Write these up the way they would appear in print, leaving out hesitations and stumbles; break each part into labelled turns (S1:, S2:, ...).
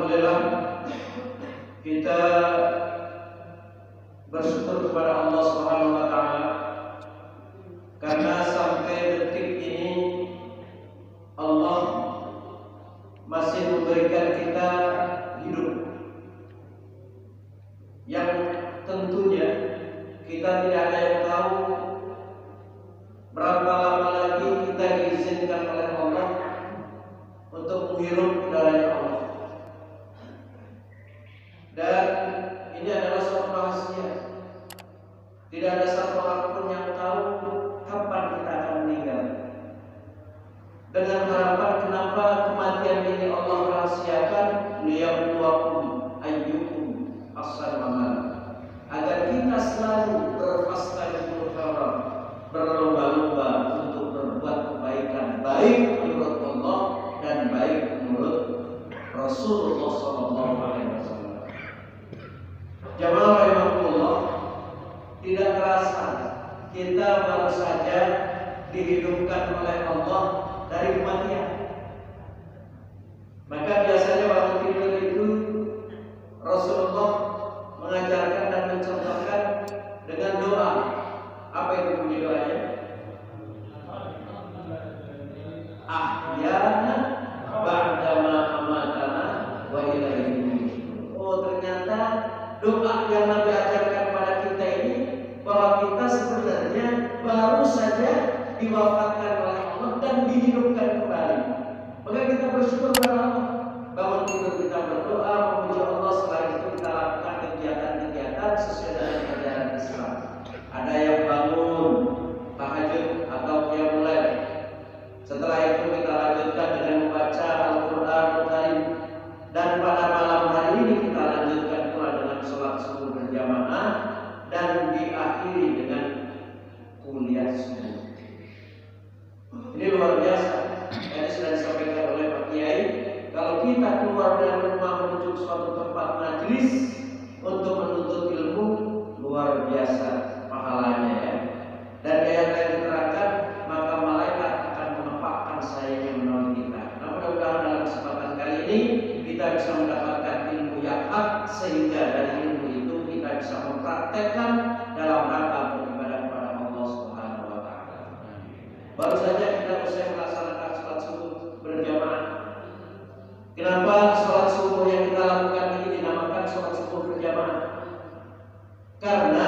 S1: Alhamdulillah kita bersyukur kepada Allah Subhanahu wa taala karena sampai detik ini Allah masih memberikan kita hidup yang tentunya kita tidak ada yang tahu berapa lama lagi kita diizinkan oleh Allah untuk menghirup udaranya Allah. Dan ini adalah suatu rahasia. Tidak ada satu orang pun yang tahu kapan kita akan meninggal. Dengan harapan kenapa kematian ini Allah rahasiakan, liyabluwakum ayyukum ahsanu amala, agar kita selalu berfastabiqul khairat, berlomba-lomba untuk berbuat kebaikan, baik menurut Allah dan baik menurut Rasulullah SAW. Jamaah rahimakumullah, tidak terasa kita baru saja dihidupkan oleh Allah dari kematian. Maka biasanya waktu tidur itu Rasulullah mengajarkan dan mencontohkan dengan doa. Apa itu bunyi doanya? Ahyana ba'dama amatana wa ilaihi nusyur. Oh, ternyata doa yang Nabi ajarkan kepada kita ini, bahwa kita sebenarnya baru saja diwafatkan oleh Allah dan dihidupkan kembali. Maka kita bersyukur kepada Allah. Bangun tidur kita berdoa, memuji Allah. Setelah itu kita lakukan kegiatan-kegiatan sesuai dengan ajaran Islam. Ada yang bangun tahajud atau qiyamul lail. Setelah itu kita lanjutkan dengan membaca Al-Quran Al-Karim. Dan pada malam hari ini kita lanjutkan pula dengan sholat subuh berjamaah dan diakhiri dengan kuliah subuh. Ini luar biasa. Ini sudah disampaikan oleh Pak Kiai. Kalau kita keluar dari rumah menuju suatu tempat majelis untuk menuntut ilmu, luar biasa pahalanya ya. Dan yang diterangkan, maka malaikat akan menempatkan sayapnya menolong kita. Nah, mudah-mudahan dalam kesempatan kali ini kita bisa mendapatkan ilmu yang hak, sehingga dari ilmu itu kita bisa mempraktekkan dalam rangka beribadah kepada Allah Subhanahu wa taala. Baru saja kita selesai melaksanakan sholat subuh berjamaah. Kenapa sholat subuh yang kita lakukan ini dinamakan sholat subuh berjamaah? Karena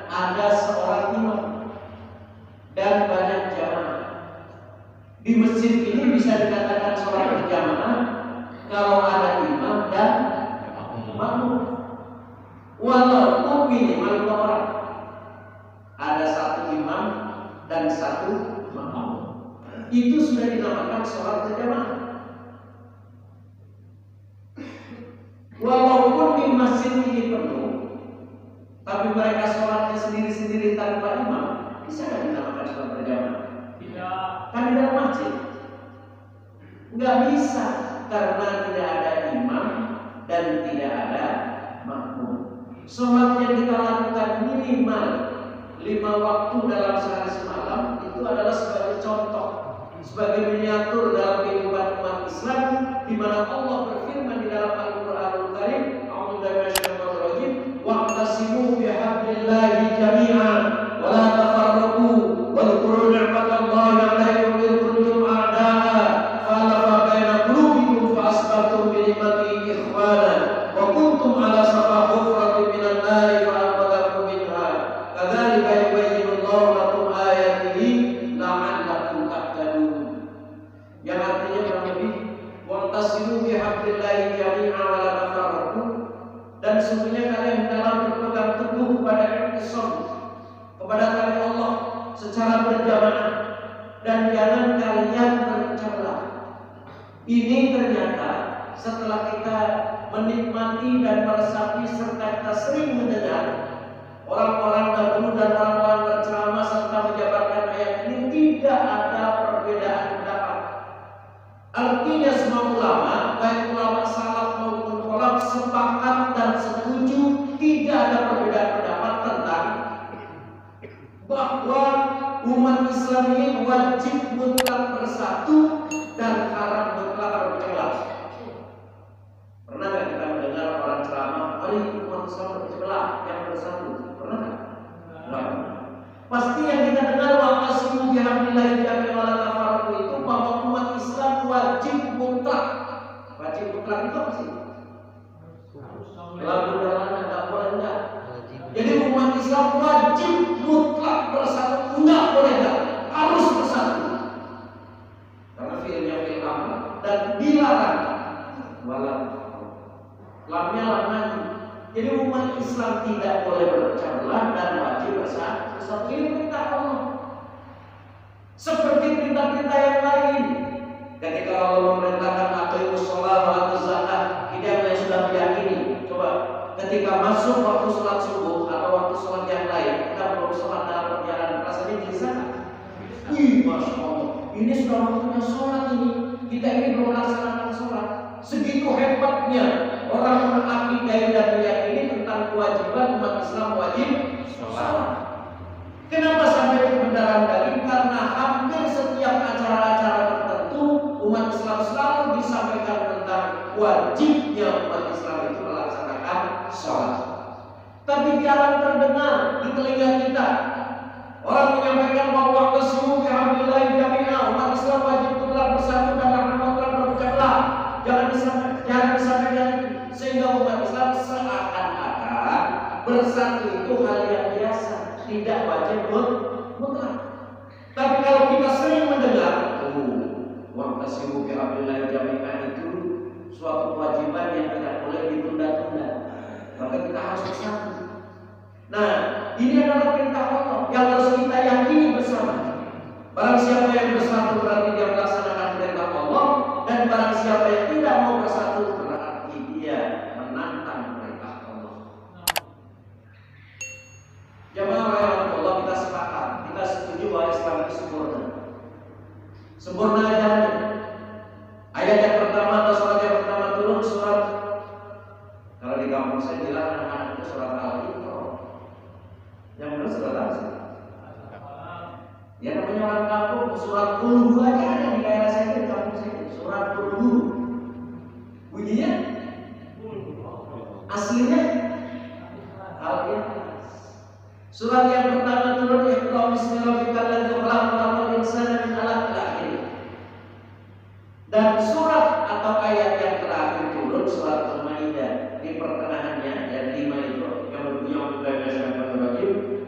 S1: ada seorang imam dan banyak jamaah. Di masjid ini bisa dikatakan sholat berjamaah kalau ada imam dan makmum. Walaupun minimal 2 orang, ada satu imam dan satu makmum, itu sudah dinamakan sholat berjamaah. Walaupun di masjid ini penuh, tapi mereka sholatnya sendiri-sendiri tanpa imam, bisa nggak dinamakan sholat berjamaah? Tidak. Kan di dalam masjid nggak bisa, karena tidak ada imam dan tidak ada makmum. Sholat yang kita lakukan minimal 5 waktu dalam sehari semalam itu adalah sebagai contoh, sebagai miniatur dalam kehidupan umat Islam, di mana Allah berfirman di dalam Al-Qur'anul Karim, a'udzu billahi minasyaitonir rajim, wa'tasimu bihablillahi jami'an wa la tafarraqu wa dhkuru ni'matallahi 'alaikum idh kuntum a'da'a fa'alafa baina qulubikum fa asbahtum bi ni'matihi ikhwana wa kuntum 'ala shafa hufratin minan nari fa anqadhakum minha kadzalika yubayyinu Allahu lakum ayatihi la'allakum tahtadun. Yang artinya kurang lebih, wa'tasimu bihablillahi jami'an wa la tafarraqu, dan sesungguhnya kalian dalam berpegang teguh kepada Islam, kepada tali Allah secara berjamaah, dan jangan kalian tercela. Ini ternyata setelah kita menikmati dan meresapi serta kita sering mendengar orang-orang dahulu dan orang-orang berceramah serta menjabarkan ayat ini, tidak ada perbedaan pendapat. Artinya semua ulama, baik ulama salaf maupun khalaf, sepakat dan setuju, tidak ada perbedaan pendapat tentang bahwa umat Islam ini wajib mutlak bersatu dan haram mutlak bercelah. Pernah nggak Wajib mutlak itu apa sih? Lagu dalam enggak boleh enggak. Jadi umat Islam wajib mutlak bersatu, enggak boleh enggak, harus bersatu. Karena fi'ilnya fi'il amr dan dilarang walau lamnya lam. Jadi umat Islam tidak boleh berpecah belah dan wajib bersatu. Ini perintah Allah. Seperti perintah-perintah yang lain. Ketika Allah memerintahkan aqimus shalah wa atuz zakat, ini yang sudah diyakini. Coba ketika masuk waktu sholat subuh atau waktu sholat yang lain, kita belum sholat dalam perjalanan, rasanya di sana. Masya Allah, ini sudah waktunya sholat ini. Kita ini belum melaksanakan sholat. Segitu hebatnya orang mengakidai dan meyakini tentang kewajiban umat Islam wajib sholat. Kenapa sampai kebenaran dalil? Karena hampir setiap acara-acara tertentu umat Islam selalu disampaikan tentang wajibnya umat Islam itu melaksanakan sholat. Tapi jarang terdengar di telinga kita orang menyampaikan bahwa qasimu bihamdillahi jami'a, umat Islam wajib mutlak bersatu dan akan mutlak berpecah belah. Jangan disampaikan sehingga umat Islam seakan-akan bersatu itu hal yang biasa, tidak wajib mutlak. Tapi kalau kita sering mendengar, waqtasimu bihablillahi jami'an itu suatu kewajiban yang tidak boleh ditunda-tunda, maka kita harus bersatu. Nah, ini adalah perintah Allah yang harus kita yakini bersama. Barang siapa yang bersatu berarti dia melaksanakan perintah Allah, dan barang siapa yang tidak mau bersatu berarti dia menantang perintah Allah. Jamaah rahimahullah, kita sepakat, kita setuju bahwa Islam itu sempurna. Sempurna ajarannya. Ayat yang pertama atau surat yang pertama turun surat, kalau di kampung saya bilang anak-anak itu surat Al-Iqra. Yang benar surat apa sih? Ya namanya orang kampung, surat Qul aja ada di daerah saya di kampung saya. Surat Qul. Bunyinya aslinya Al-Iqra. Surat yang pertama turun Iqra bismi rabbikal ladzi khalaq khalaqal insana min 'alaq ila akhir. Dan surat atau ayat yang terakhir turun surat Al-Maidah di pertengahannya yang 5 itu yang berbunyi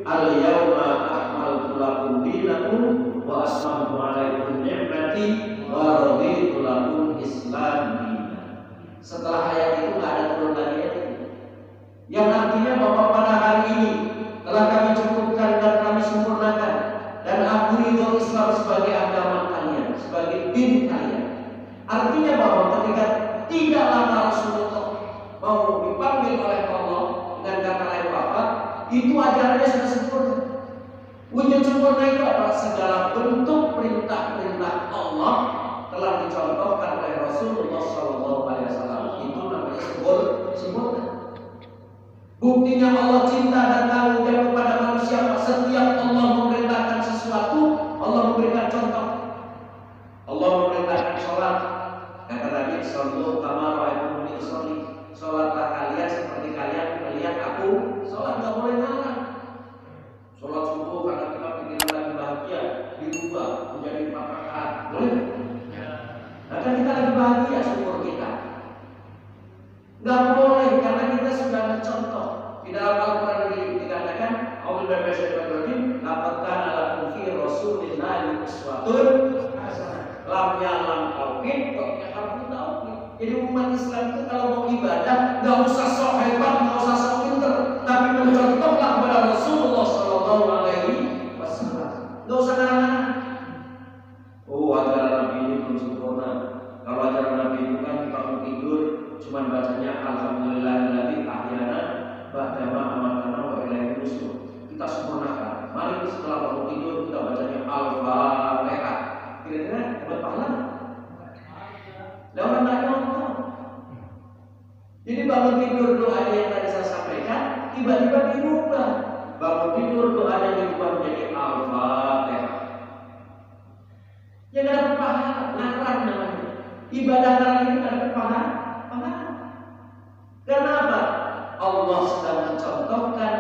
S1: al-yawma akmaltu lakum dinakum wa aslamtu 'alaikum ni'mati wa raditu lakum Islam dinan. Setelah ayat itu enggak ada turun lagi ayat itu. Yang artinya bahwa pada hari ini telah kami cukupkan dan kami sempurnakan, dan aku ridho Islam sebagai agama kalian, sebagai din kalian. Artinya bahwa ketika tidak lama Rasulullah mau dipanggil oleh Allah dengan kata lain wafat, itu ajarannya sudah sempurna. Wujud sempurna itu apa? Segala bentuk perintah-perintah Allah telah dicontohkan oleh Rasulullah SAW. Itu namanya sempurna. Buktinya Allah cinta dan tanggung jawab kepada manusia. Setiap Allah memerintahkan sesuatu, Allah memberikan contoh. Allah memerintahkan sholat. Kata Nabi sallallahu alaihi wasallam, sholatlah kalian seperti kalian melihat aku sholat. Nggak boleh ngalah. Sholat subuh karena kita pikiran lagi bahagia dirubah menjadi 4 rakaat. Boleh? Karena kita lagi bahagia syukur kita. Nggak boleh karena kita sudah mencontoh. Di dalam Al-Quran dikatakan, "A'udzu billahi laqad kana lakum fi rasulillahi uswatun hasanah." Lamnya lam tauhid, pokoknya harus tauhid. Jadi umat Islam itu kalau mau ibadah nggak usah sok hebat, nggak usah sok pinter, tapi mencontohlah kepada Rasulullah Sallallahu Alaihi Wasallam. Nggak usah ngarang-ngarang. Oh, ajaran Nabi ini belum sempurna. Kalau ajaran Nabi itu kan kita mau tidur cuman bacanya alhamdulillahilladzi ahyana ba'dama amatana wa ilaihi nusyur. Kita sempurnakan. Mari setelah bangun tidur kita bacanya Al-Fatihah. Kira-kira dapat pahala? Lah orang enggak nonton. Jadi bangun tidur doanya yang tadi saya sampaikan tiba-tiba dirubah. Bangun tidur doanya dirubah menjadi Al-Fatihah. Ya enggak dapat pahala, ngarang namanya. Ibadah kali ini enggak dapat pahala. Karena apa? Allah sedang mencontohkan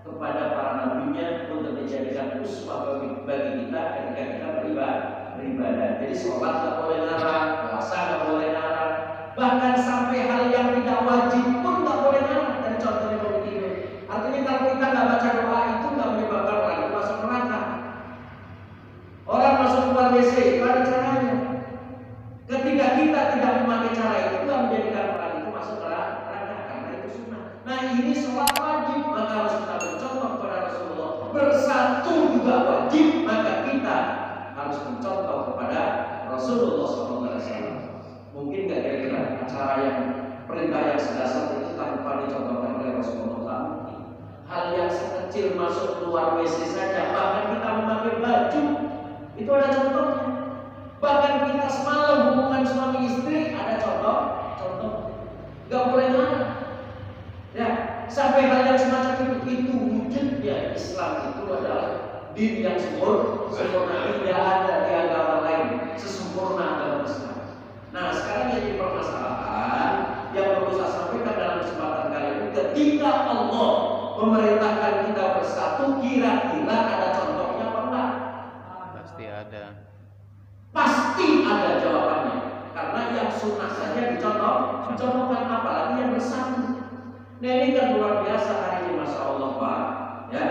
S1: kepada para nabinya untuk dijadikan uswah bagi kita ketika kita beribadah. Jadi sholat nggak boleh larang, puasa nggak boleh larang, Jika kita tidak memakai cara itu, tidak menjadikan orang itu masuk neraka karena itu sunnah. Nah ini sholat wajib, maka harus kita mencontoh kepada Rasulullah. Bersatu juga wajib, maka kita harus mencontoh kepada Rasulullah SAW. Mungkin nggak kira-kira acara yang perintah yang sedasar itu tanpa dicontohkan oleh Rasulullah? Hal yang sekecil masuk keluar WC saja, bahkan kita memakai baju itu ada contohnya. Bahkan kita semalam hubungan suami istri ada contoh, nggak boleh marah. Ya, sampai hal yang semacam itu wujudnya Islam itu adalah din yang sempurna, tidak ada di agama lain sesempurna agama Islam. Nah, sekarang yang dipermasalahan yang perlu saya sampaikan dalam kesempatan kali ini, ketika Allah memerintahkan kita bersatu, kira-kira ada contohnya apa enggak?
S2: Pasti ada.
S1: Pasti ada jawabannya. Karena yang sunnah saja dicontohkan, apalagi yang bersatu. Nah ini kan luar biasa hari ini, Masya Allah Pak. Ya,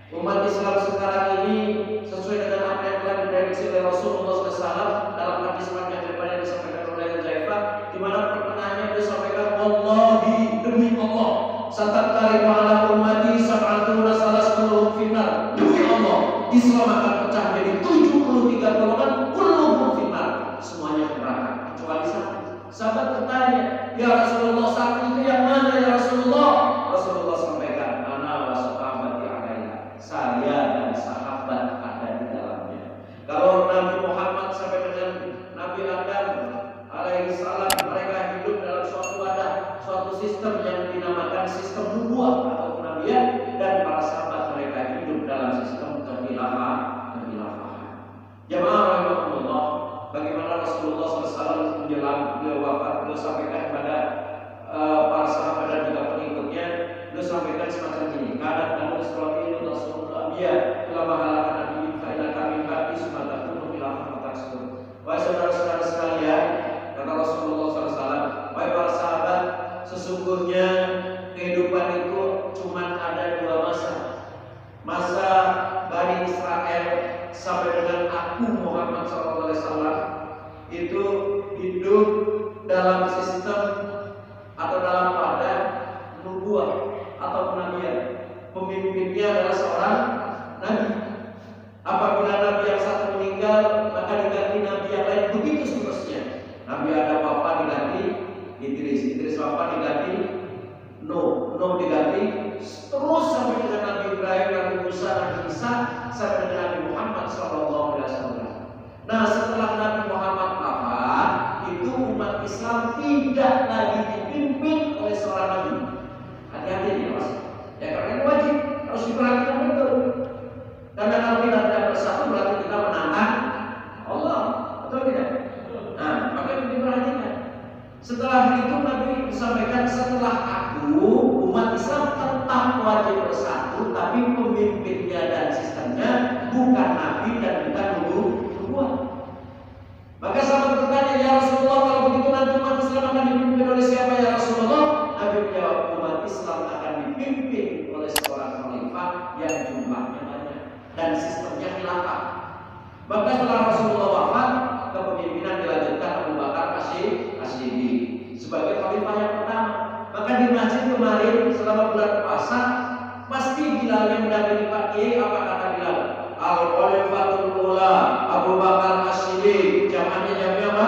S1: umat Islam sekarang ini sesuai dengan apa yang telah diprediksi oleh Rasulullah SAW dalam hadis yang daripada disampaikan oleh Huzaifah, di mana pertengahannya dia sampaikan, Wallahi, demi Allah, satattariqu ala ummati sab'atuna salasuna finnar. Demi Allah, Islam akan pecah jadi 73 golongan, kulluhum finnar, semuanya neraka kecuali satu. Sahabat bertanya, ya Rasulullah, satu itu yang mana ya Rasulullah? Rasulullah sampaikan, ana wa sahabati alaiha, saya dan sahabat ada di dalamnya. Kalau Nabi Muhammad sampai dengan Nabi Adam alaihi salam, mereka hidup dalam suatu wadah, suatu sistem yang dinamakan sistem nubuwah atau kenabian, dan para sahabat mereka hidup dalam sistem kehilafahan. Jamaah rahimahullah, bagaimana Rasulullah SAW menjelang beliau wafat, beliau sampaikan kepada para sahabat dan juga pengikutnya, beliau sampaikan semacam ini, kadang namun Israfil Rasulullah dia telah menghalalkan Nabi Fa'ila kami bagi semata penuh khilafah tersebut. Wahai saudara-saudara sekalian, kata Rasulullah SAW, wahai para sahabat, sesungguhnya kehidupan itu cuma ada dua masa. Masa Bani Israel sampai dengan aku Muhammad SAW itu hidup dalam sistem atau dalam wadah nubuwah atau kenabian. Pemimpinnya adalah seorang nabi. Apabila nabi yang satu meninggal, maka diganti nabi yang lain, begitu seterusnya. Nabi Adam wafat diganti Idris wafat diganti Nuh diganti, terus sampai dengan Nabi Ibrahim, Nabi Musa, Nabi Isa, sampai dengan Nabi Muhammad SAW. Nah, setelah Nabi Muhammad wafat, itu umat Islam tidak lagi dipimpin oleh seorang nabi. Hati-hati nih mas, ya karena ini wajib harus diperhatikan betul. Karena kalau kita tidak bersatu berarti kita menantang Allah, betul tidak? Nah, maka itu diperhatikan. Setelah itu Nabi sampaikan, setelah aku umat Islam tetap wajib bersatu, tapi pemimpinnya dan sistemnya bukan nabi dan bukan nubuwah. Maka sahabat bertanya, ya Rasulullah, kalau begitu nanti umat Islam akan dipimpin oleh siapa ya Rasulullah? Nabi menjawab, umat Islam akan dipimpin oleh seorang khalifah yang jumlahnya banyak dan sistemnya khilafah. Maka setelah Rasulullah wafat, kepemimpinan dilanjutkan Abu Bakar As-Siddiq sebagai khalifah yang pertama. Maka di masjid kemarin selama bulan puasa, pasti Bilal yang mendampingi Pak Kiai, apa kata Bilal? Al-Khalifatul Ula Abu Bakar As-Siddiq, jamannya jamnya apa?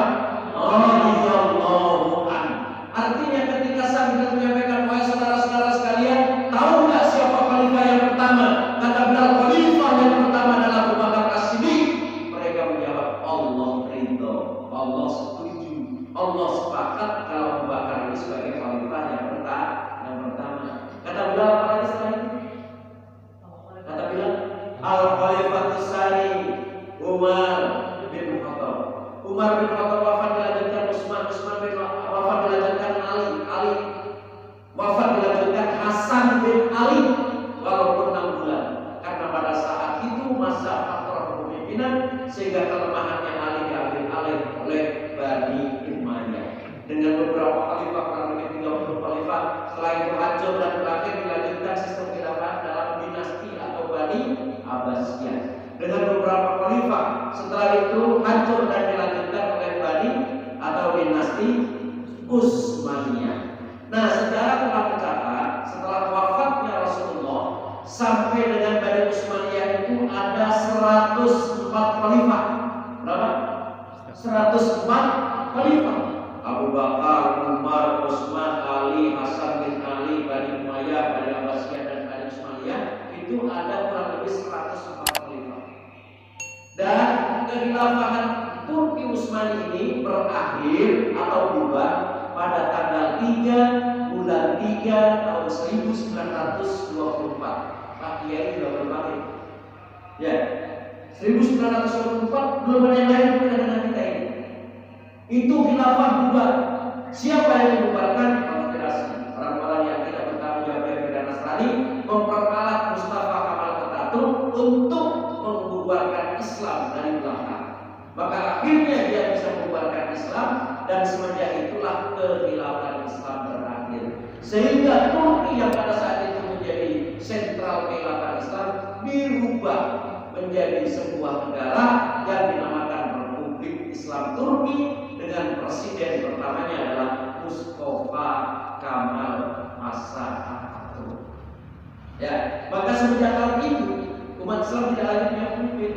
S1: Radhiyallahu anhu. Artinya ketika sambil menyampaikan, wahai saudara-saudara sekalian, tahu nggak siapa khalifah yang pertama? Kata Bilal, khalifah yang pertama adalah Abu Bakar As-Siddiq. Mereka menjawab, Allah ridho, Allah setuju, Allah sepakat kalau Abu Bakar ini sebagai khalifah yang pertama. Kata Bilal, apa lagi setelah itu? Kata Bilal, Al-Khalifatus Tsani Umar bin Khattab. Umar bin Khattab wafat dilanjutkan Utsman bin wafat dilanjutkan Ali wafat dilanjutkan Hasan bin Ali, walaupun 6 bulan. Karena pada saat itu masa faktor kepemimpinan sehingga kelemahannya Ali diambil alih oleh Bani Umayyah. Dengan beberapa khalifah, kurang lebih 30 khalifah, setelah itu hancur dan berakhir dilanjutkan sistem khilafah dalam dinasti atau Bani Abbasiyah. Dengan beberapa khalifah, setelah itu hancur dan dilanjutkan oleh Bani dinasti Utsmaniyah. Nah, sejarah telah mencatat setelah wafatnya Rasulullah sampai dengan Bani Utsmaniyah itu ada 104 khalifah. Berapa? 104 khalifah. Abu Bakar, Umar, Utsman, Ali, Hasan bin Ali, Bani Umayyah, Bani Abbasiyah dan Bani Utsmaniyah itu ada kurang lebih 104 khalifah. Dan kekhilafahan Turki Utsmani ini berakhir atau bubar pada tanggal 3 bulan 3 tahun 1924. Pak Kiai sudah berbalik. Ya, 1924 belum ada yang lain pada negara kita ini. Itu khilafah bubar. Siapa yang membubarkan? Konspirasi. Orang-orang yang tidak bertanggung jawab dari Nasrani memperkalat Mustafa Kemal Atatürk untuk membubarkan Islam dari belakang. Maka akhirnya dia bisa membubarkan Islam dan semenjak itulah kekhilafan Islam berakhir. Sehingga Turki yang pada saat itu menjadi sentral kekhilafan Islam dirubah menjadi sebuah negara yang dinamakan Republik Islam Turki dengan presiden pertamanya adalah Mustafa Kemal Atatürk. Ya, maka semenjak tahun itu umat Islam tidak lagi punya pemimpin.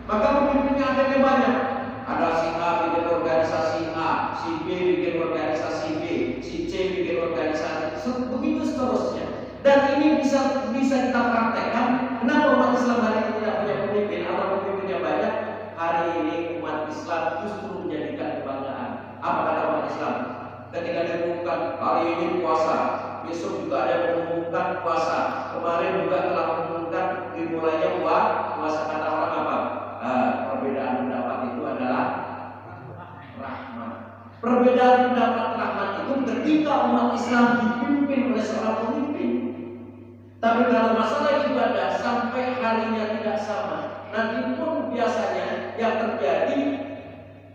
S1: Maka pemimpinnya ada yang banyak. Ada si A bikin organisasi A, si B bikin organisasi B, si C bikin organisasi, begitu seterusnya. Dan ini bisa kita praktekkan. Kenapa umat Islam hari ini tidak punya pemimpin atau pemimpinnya banyak? Hari ini umat Islam justru menjadikan kebanggaan. Apa kata umat Islam? Ketika diumumkan hari ini puasa, besok juga ada yang mengumumkan puasa. Kemarin juga telah mengumumkan dimulainya puasa. Kata orang apa? Perbedaan pendapat itu adalah rahmat. Perbedaan pendapat rahmat itu ketika umat Islam dipimpin oleh seorang pemimpin. Tapi kalau masalah ibadah sampai harinya tidak sama, nanti pun biasanya yang terjadi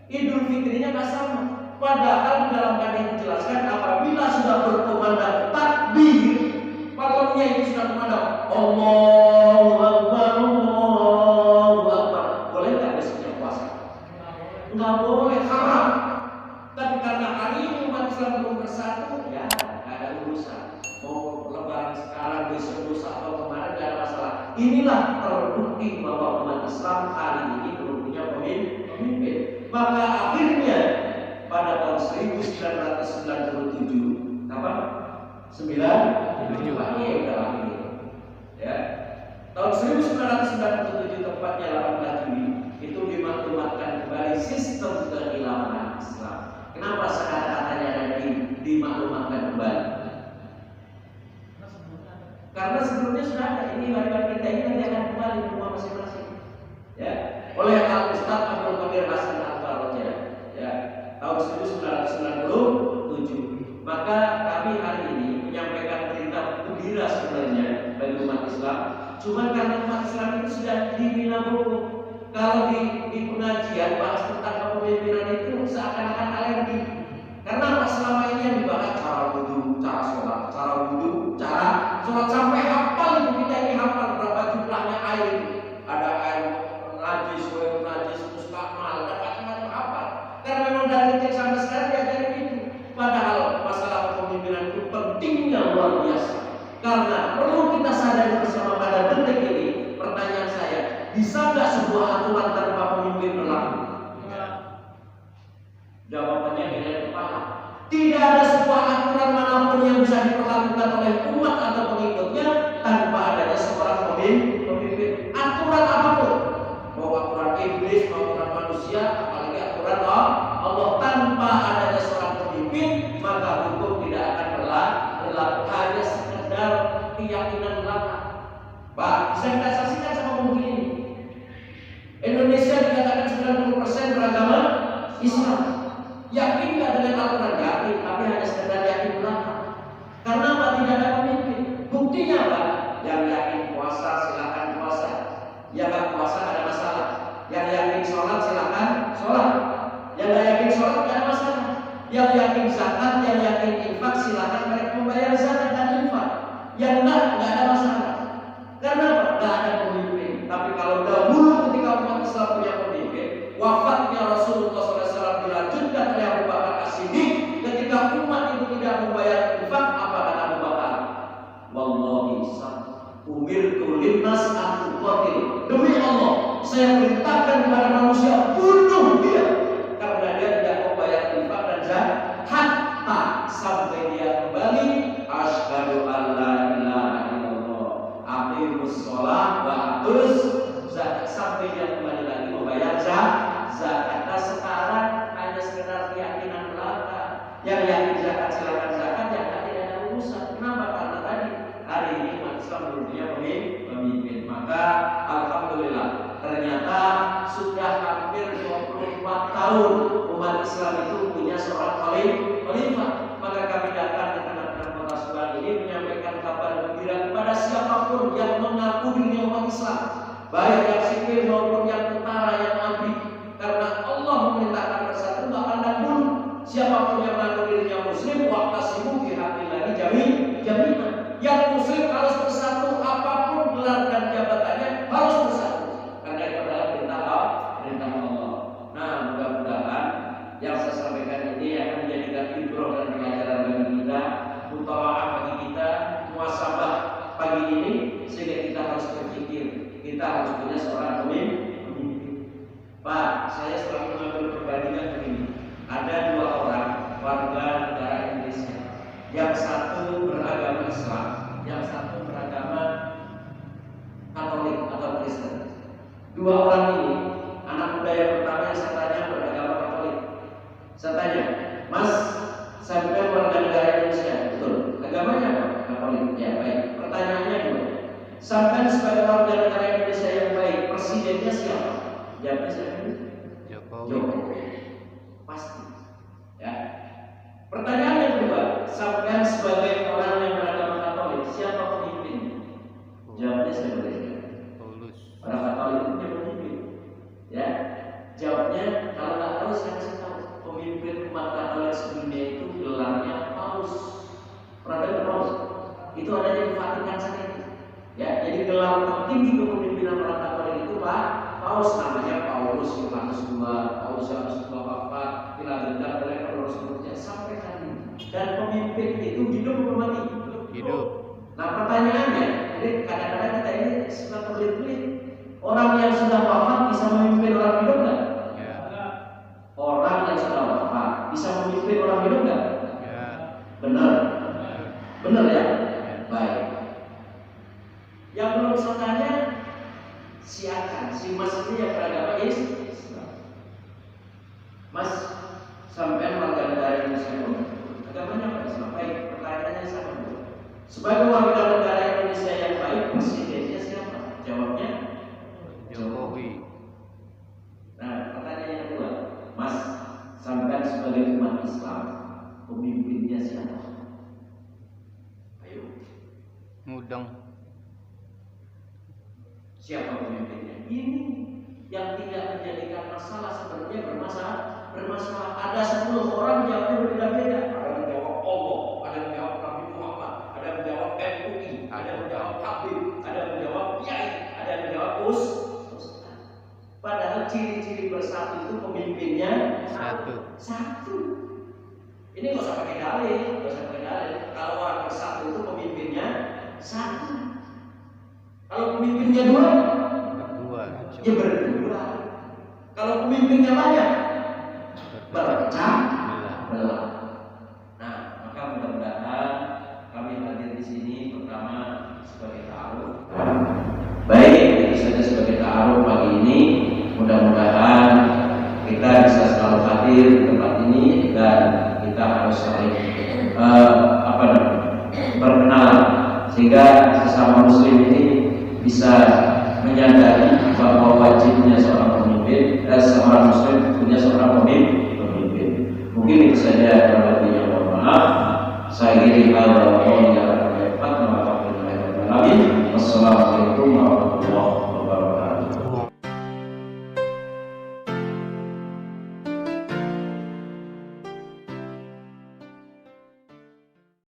S1: Idul Fitrinya tidak sama. Padahal dalam hadis dijelaskan apabila sudah berkumandang takbir, patronnya itu sudah kumandang Allahu Akbar, Allahu Akbar. Boleh nggak besoknya puasa? Nggak boleh, haram. Tapi karena hari ini umat Islam belum bersatu, ya nggak ada urusan. Mau lebaran sekarang, besok, lusa atau kemarin nggak ada masalah. Inilah terbukti bahwa umat Islam hari ini belum punya pemimpin. Maka akhirnya pada tahun 1997 apa? 97 ini. Ya. Tahun 1997 tepatnya 18 Juli itu dimaklumatkan kembali sistem kekhilafan Islam. Kenapa sekarang katanya ada dimaklumatkan kembali? Karena sebelumnya sudah ada. Ini warisan kita ini nanti akan kembali ke rumah masing-masing. Ya. Oleh Al Ustaz Abdul Qadir Hasan Al-Farraja. Ya. Tahun 1997. Maka kami hari ini menyampaikan berita gembira sebenarnya bagi umat Islam. Cuma karena umat Islam itu sudah dibina buku. Kalau di pengajian bahas tentang kepemimpinan itu seakan-akan alergi. Karena apa selama ini yang dibahas cara wudhu, cara sholat, sampai hafal itu kita ini hafal berapa jumlahnya air. Ada air najis, mustakmal, ada macam-macam hafal. Karena memang dari kecil sampai sekarang diajarin itu. Padahal masalah kepemimpinan itu pentingnya luar biasa. Karena perlu kita sadari bersama pada detik ini. Pertanyaan saya, bisa nggak sebuah aturan tanpa pemimpin berlaku? Jawabannya nilai kepala. Tidak ada sebuah aturan manapun yang bisa diperlakukan oleh umat atau pengikutnya tanpa adanya seorang pemimpin. Aturan apapun, mau aturan iblis, mau aturan manusia, apalagi aturan Allah, tanpa adanya seorang pemimpin maka hukum tidak akan berlaku. Hanya sekedar keyakinan belaka. Pak, bisa kita saksikan sama mungkin ini. Indonesia dikatakan 90% beragama Islam. Yakin nggak dengan aturan? Yakin, tapi hanya sekedar yakin belaka. Karena apa? Tidak ada pemimpin. Buktinya apa? Yang yakin puasa silakan puasa, yang nggak puasa nggak ada masalah. Yang yakin sholat silakan sholat, yang nggak yakin sholat nggak ada masalah. Yang yakin zakat, yang yakin infak silakan mereka membayar zakat dan infak. Yang nggak ada masalah. Karena apa? Nggak ada pemimpin. Tapi kalau dahulu ketika umat Islam punya pemimpin, wafatnya Rasulullah SAW dilanjutkan oleh Abu Bakar As-Siddiq tahun umat Islam itu punya seorang khalifah, maka kami datang ke tengah-tengah kota Subang ini menyampaikan kabar gembira kepada siapapun yang mengaku dirinya umat Islam, baik yang sipil maupun yang tentara yang abdi, karena Allah memerintahkan bersatu nggak pandang bulu. Siapapun yang mengaku dirinya Muslim, waqtasimu bihablillahi jami'an. Yang Muslim harus bersatu, apapun gelar dan jabatannya harus bersatu, karena itu adalah perintah Allah. Nah, mudah-mudahan yang saya sampaikan ini akan menjadikan ibrah dan pelajaran bagi kita, mutawa'ah bagi kita, muhasabah pagi ini, sehingga kita harus berpikir, kita harus punya seorang pemimpin. Pak, saya selalu mengambil perbandingan begini. Ada dua orang warga negara Indonesia, yang satu beragama Islam, yang satu beragama Katolik atau Kristen. Dua orang ini, anak muda yang pertama yang saya tanya beragama Katolik. Saya tanya, Mas, sampai warga negara Indonesia, betul? Agamanya apa? Katolik. Ya, baik. Pertanyaannya dua. Sampai sebagai warga negara Indonesia yang baik, presidennya siapa? Jawabnya siapa? Jokowi. Pasti. Ya. Pertanyaan yang kedua, sampai sebagai orang yang beragama Katolik, siapa pemimpinnya? Jawabnya siapa? Orang Katolik itu dia pemimpin. Ya. Jawabnya kalau nggak tahu saya kasih tahu. Pemimpin umat Katolik sedunia itu gelarnya Paus. Pernah dengar Paus? Itu ada di Vatikan saja. Ya, jadi gelar tertinggi kepemimpinan orang Katolik itu Pak Paus, namanya Paulus Yohanes II, Paus Yohanes II Papa, dilanjutkan oleh Paulus berikutnya sampai hari ini. Dan pemimpin itu hidup atau mati? Hidup. Nah pertanyaannya, jadi kadang-kadang kita ini suka pelit-pelit. Orang yang sudah wafat bisa memimpin orang hidup nggak? Ya. Orang yang sudah wafat bisa memimpin orang hidup nggak? Ya. Benar? Ya. Benar ya? Ya. Baik. Yang belum saya tanya, siakan si Mas ini yang beragama Islam. Mas, sampai warga negara Indonesia agamanya apa? Islam. Baik, pertanyaannya sama. Sebagai warga negara Indonesia yang baik, presidennya siapa? Jawabnya Jokowi. Nah, pertanyaan yang kedua, Mas, sampai sebagai umat Islam, pemimpinnya siapa? Ayo.
S2: Mudeng.
S1: Siapa pemimpinnya? Ini yang tidak menjadikan masalah sebenarnya bermasalah. Ada 10 orang jawabnya berbeda-beda. Ada yang menjawab Allah, ada yang menjawab Nabi Muhammad, ada yang menjawab MUI, ada yang menjawab Habib, ada yang menjawab Kiai, ada yang menjawab Ustaz. Padahal ciri-ciri bersatu itu pemimpinnya satu. Ini nggak usah pakai dalil, Kalau orang bersatu itu pemimpinnya satu. Kalau pemimpinnya dua, ya berdua. Kalau pemimpinnya banyak, berpecah belah. Nah, maka mudah-mudahan kami hadir di sini pertama sebagai ta'aruf. Baik, itu saja sebagai ta'aruf pagi ini. Mudah-mudahan kita bisa selalu hadir di tempat ini dan kita harus saling berkenalan sehingga sesama Muslim ini bisa menyadari bahwa wajibnya seorang pemimpin dan seorang Muslim punya seorang pemimpin. Mungkin itu saja, kalau lebihnya mohon maaf. Saya kira